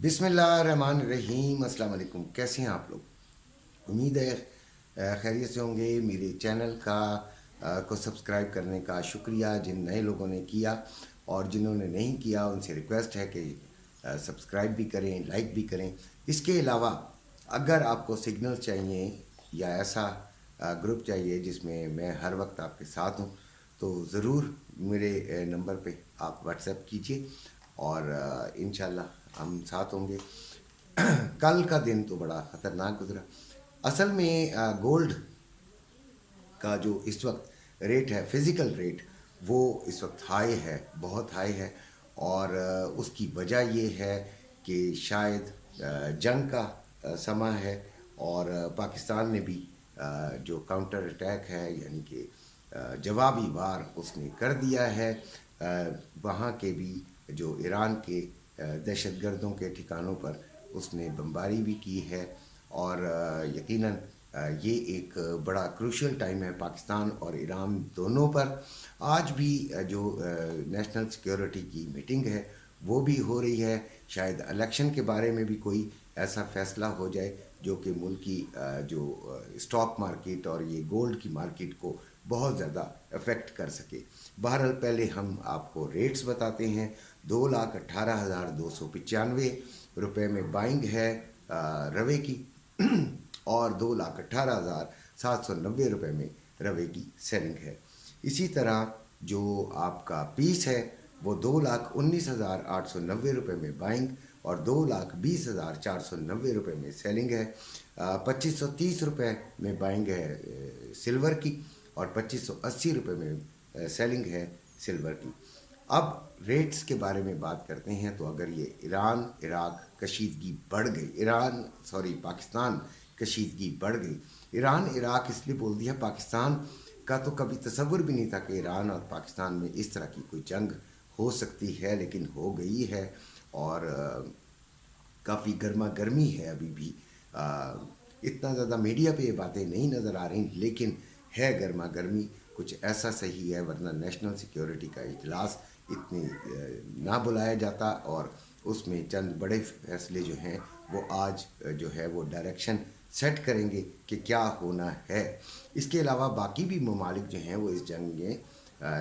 बिस्मिल्लाहिर्रहमानिर्रहीम। अस्सलाम वालेकुम। कैसे हैं आप लोग? उम्मीद है खैरियत से होंगे। मेरे चैनल को सब्सक्राइब करने का शुक्रिया जिन नए लोगों ने किया, और जिन्होंने नहीं किया उनसे रिक्वेस्ट है कि सब्सक्राइब भी करें, लाइक भी करें। इसके अलावा अगर आपको सिग्नल चाहिए या ऐसा ग्रुप चाहिए जिसमें मैं हर वक्त आपके साथ हूँ, तो ज़रूर मेरे नंबर पे आप व्हाट्सएप कीजिए और इंशाल्लाह हम साथ होंगे। कल का दिन तो बड़ा ख़तरनाक गुजरा। असल में गोल्ड का जो इस वक्त रेट है, फिज़िकल रेट, वो इस वक्त हाई है, बहुत हाई है। और उसकी वजह ये है कि शायद जंग का समा है, और पाकिस्तान ने भी जो काउंटर अटैक है, यानी कि जवाबी वार उसने कर दिया है। वहाँ के भी जो ईरान के दहशतगर्दों के ठिकानों पर उसने बमबारी भी की है। और यकीनन ये एक बड़ा क्रूशियल टाइम है पाकिस्तान और ईरान दोनों पर। आज भी जो नेशनल सिक्योरिटी की मीटिंग है वो भी हो रही है। शायद इलेक्शन के बारे में भी कोई ऐसा फैसला हो जाए जो कि मुल्क की जो स्टॉक मार्केट और ये गोल्ड की मार्केट को बहुत ज़्यादा अफेक्ट कर सके। बहरहाल पहले हम आपको रेट्स बताते हैं। 2,18,295 रुपये में बाइंग है रवे की और 2,18,790 रुपये में रवे की सेलिंग है। इसी तरह जो आपका पीस है वो 2,19,890 रुपये में बाइंग और 2,20,490 रुपये में सेलिंग है। 2,530 रुपये में बाइंग है सिल्वर की और 2,580 रुपये में सेलिंग है सिल्वर की। अब रेट्स के बारे में बात करते हैं। तो अगर ये कशीदगी बढ़ गई, पाकिस्तान कशीदगी बढ़ गई। ईरान इराक इसलिए बोल दिया, पाकिस्तान का तो कभी तसव्वुर भी नहीं था कि ईरान और पाकिस्तान में इस तरह की कोई जंग हो सकती है, लेकिन हो गई है। और काफ़ी गर्मा गर्मी है अभी भी। इतना ज़्यादा मीडिया पे ये बातें नहीं नज़र आ रही, लेकिन है गर्मा गर्मी। कुछ ऐसा सही है, वरना नेशनल सिक्योरिटी का इजलास इतनी ना बुलाया जाता और उसमें चंद बड़े फैसले जो हैं वो आज जो है वो डायरेक्शन सेट करेंगे कि क्या होना है। इसके अलावा बाकी भी ममालिक जो हैं वो इस जंग में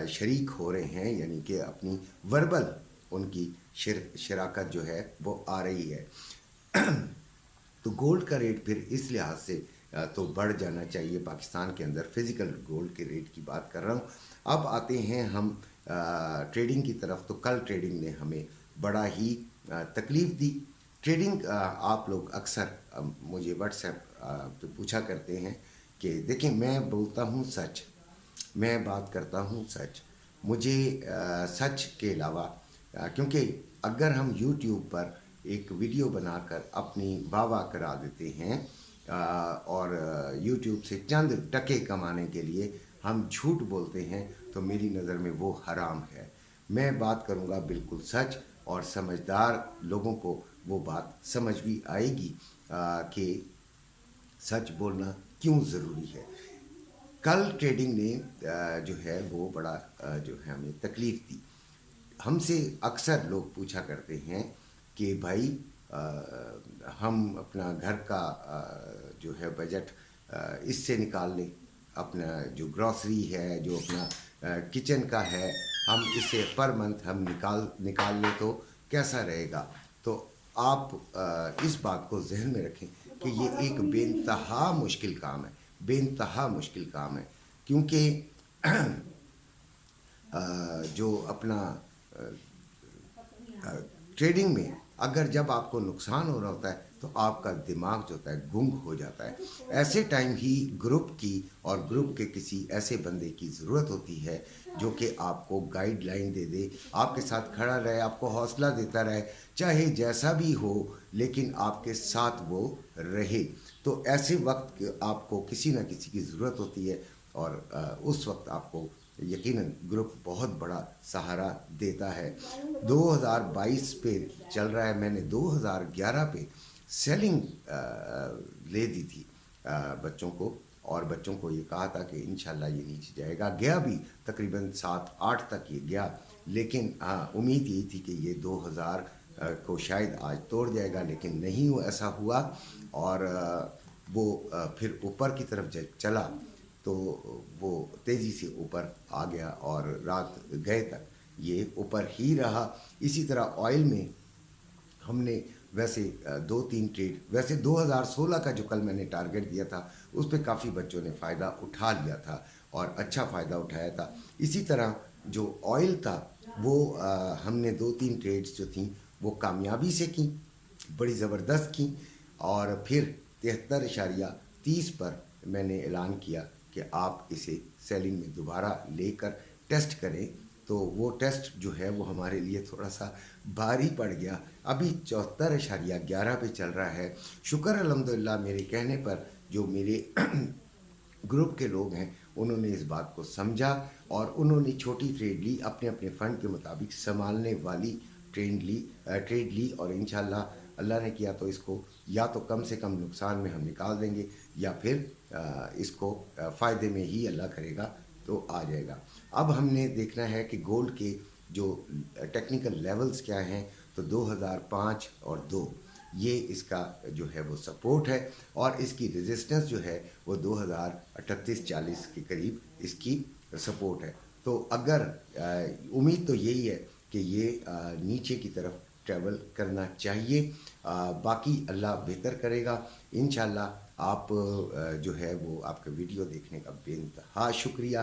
शरीक हो रहे हैं, यानी कि अपनी वर्बल उनकी शराकत जो है वो आ रही है। तो गोल्ड का रेट फिर इस लिहाज से तो बढ़ जाना चाहिए पाकिस्तान के अंदर। फिज़िकल गोल्ड के रेट की बात कर रहा हूँ। अब आते हैं हम ट्रेडिंग की तरफ। तो कल ट्रेडिंग ने हमें बड़ा ही तकलीफ़ दी। ट्रेडिंग आप लोग अक्सर मुझे व्हाट्सएप पे पूछा करते हैं कि देखिए, मैं बोलता हूँ सच, मैं बात करता हूँ सच। मुझे सच के अलावा क्योंकि अगर हम YouTube पर एक वीडियो बनाकर अपनी वाह करा देते हैं और YouTube से चंद टके कमाने के लिए हम झूठ बोलते हैं, तो मेरी नज़र में वो हराम है। मैं बात करूँगा बिल्कुल सच, और समझदार लोगों को वो बात समझ भी आएगी कि सच बोलना क्यों ज़रूरी है। कल ट्रेडिंग ने जो है वो बड़ा जो है हमें तकलीफ़ दी। हमसे अक्सर लोग पूछा करते हैं कि भाई हम अपना घर का जो है बजट इससे निकाल लें, अपना जो ग्रॉसरी है, जो अपना किचन का है, हम इसे पर मंथ हम निकाल लें तो कैसा रहेगा। तो आप इस बात को जहन में रखें कि ये एक बेइंतहा मुश्किल काम है, बेइंतहा मुश्किल काम है। क्योंकि जो अपना ट्रेडिंग में अगर जब आपको नुकसान हो रहा होता है तो आपका दिमाग जो होता है गुंग हो जाता है। ऐसे टाइम ही ग्रुप की और ग्रुप के किसी ऐसे बंदे की ज़रूरत होती है जो कि आपको गाइडलाइन दे दे, आपके साथ खड़ा रहे, आपको हौसला देता रहे, चाहे जैसा भी हो, लेकिन आपके साथ वो रहे। तो ऐसे वक्त आपको किसी न किसी की ज़रूरत होती है, और उस वक्त आपको यकीनन ग्रुप बहुत बड़ा सहारा देता है। 2022 पे चल रहा है, मैंने 2011 पे सेलिंग ले दी थी बच्चों को, और बच्चों को ये कहा था कि इंशाल्लाह ये नीचे जाएगा। गया भी तकरीबन 7-8 तक ये गया, लेकिन हाँ, उम्मीद यही थी कि ये کو شاید آج توڑ جائے گا، لیکن نہیں ایسا ہوا، اور وہ پھر اوپر کی طرف جب چلا تو وہ تیزی سے اوپر آ گیا اور رات گئے تک یہ اوپر ہی رہا۔ اسی طرح آئل میں ہم نے ویسے 2-3 ٹریڈ، ویسے 2016 کا جو کل میں نے ٹارگٹ دیا تھا اس پہ کافی بچوں نے فائدہ اٹھا لیا تھا اور اچھا فائدہ اٹھایا تھا۔ اسی طرح جو آئل تھا وہ ہم نے 2-3 ٹریڈز جو تھیں وہ کامیابی سے کیں، بڑی زبردست کیں، اور پھر 73.30 پر میں نے اعلان کیا کہ آپ اسے سیلنگ میں دوبارہ لے کر ٹیسٹ کریں، تو وہ ٹیسٹ جو ہے وہ ہمارے لیے تھوڑا سا بھاری پڑ گیا۔ ابھی 74.11 پہ چل رہا ہے۔ شکر الحمدللہ میرے کہنے پر جو میرے گروپ کے لوگ ہیں انہوں نے اس بات کو سمجھا اور انہوں نے چھوٹی ٹریڈ لی، اپنے اپنے فنڈ کے مطابق سنبھالنے والی ٹریڈ لی، اور انشاءاللہ اللہ نے کیا تو اس کو یا تو کم سے کم نقصان میں ہم نکال دیں گے، یا پھر اس کو فائدے میں ہی اللہ کرے گا تو آ جائے گا۔ اب ہم نے دیکھنا ہے کہ گولڈ کے جو ٹیکنیکل لیولز کیا ہیں، تو 2005 اور 2 یہ اس کا جو ہے وہ سپورٹ ہے، اور اس کی ریزسٹنس جو ہے وہ 2038-40 کے قریب اس کی سپورٹ ہے۔ تو اگر امید تو یہی ہے کہ یہ نیچے کی طرف ٹریول کرنا چاہیے، باقی اللہ بہتر کرے گا انشاءاللہ۔ آپ جو ہے وہ آپ کا ویڈیو دیکھنے کا بے انتہا شکریہ،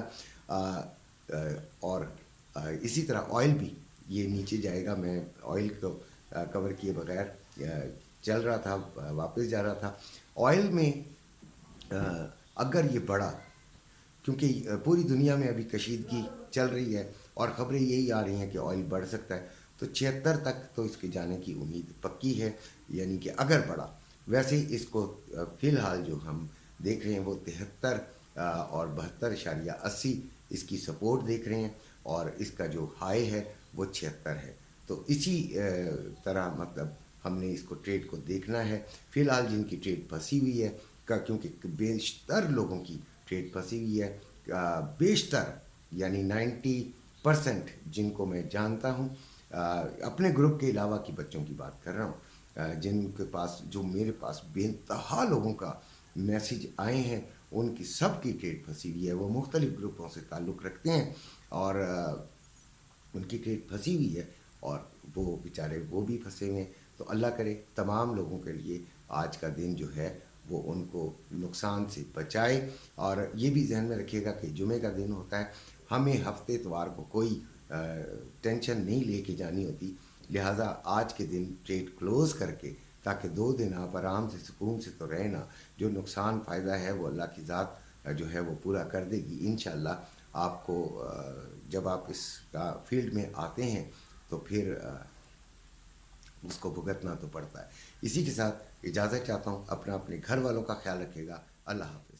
اور اسی طرح آئل بھی یہ نیچے جائے گا۔ میں آئل کو کور کیے بغیر چل رہا تھا، واپس جا رہا تھا۔ آئل میں اگر یہ بڑھا، کیونکہ پوری دنیا میں ابھی کشیدگی چل رہی ہے اور خبریں یہی آ رہی ہیں کہ آئل بڑھ سکتا ہے، تو 76 تک تو اس کے جانے کی امید پکی ہے، یعنی کہ اگر بڑھا۔ ویسے اس کو فی الحال جو ہم دیکھ رہے ہیں وہ 73 اور 72.80 اس کی سپورٹ دیکھ رہے ہیں، اور اس کا جو ہائی ہے وہ 76 ہے۔ تو اسی طرح مطلب ہم نے اس کو ٹریڈ کو دیکھنا ہے۔ فی الحال جن کی ٹریڈ پھنسی ہوئی ہے، کیونکہ بیشتر لوگوں کی ٹریڈ پھنسی ہوئی ہے، بیشتر یعنی 90% جن کو میں جانتا ہوں، اپنے گروپ کے علاوہ کی بچوں کی بات کر رہا ہوں، جن کے پاس، جو میرے پاس بے انتہا لوگوں کا میسیج آئے ہیں، ان کی سب کی ٹریڈ پھنسی ہوئی ہے۔ وہ مختلف گروپوں سے تعلق رکھتے ہیں اور ان کی ٹریڈ پھنسی ہوئی ہے، اور وہ بیچارے وہ بھی پھنسے ہوئے ہیں۔ تو اللہ کرے تمام لوگوں کے لیے آج کا دن جو ہے وہ ان کو نقصان سے بچائے، اور یہ بھی ذہن میں رکھیے گا کہ جمعہ کا دن ہوتا ہے، ہمیں ہفتے اتوار کو کوئی ٹینشن نہیں لے کے جانی ہوتی، لہٰذا آج کے دن ٹریڈ کلوز کر کے، تاکہ 2 دن آپ آرام سے سکون سے تو رہنا، جو نقصان فائدہ ہے وہ اللہ کی ذات جو ہے وہ پورا کر دے گی انشاءاللہ۔ آپ کو جب آپ اس کا فیلڈ میں آتے ہیں تو پھر اس کو بھگتنا تو پڑتا ہے۔ اسی کے ساتھ اجازت چاہتا ہوں، اپنے گھر والوں کا خیال رکھیے گا۔ اللہ حافظ۔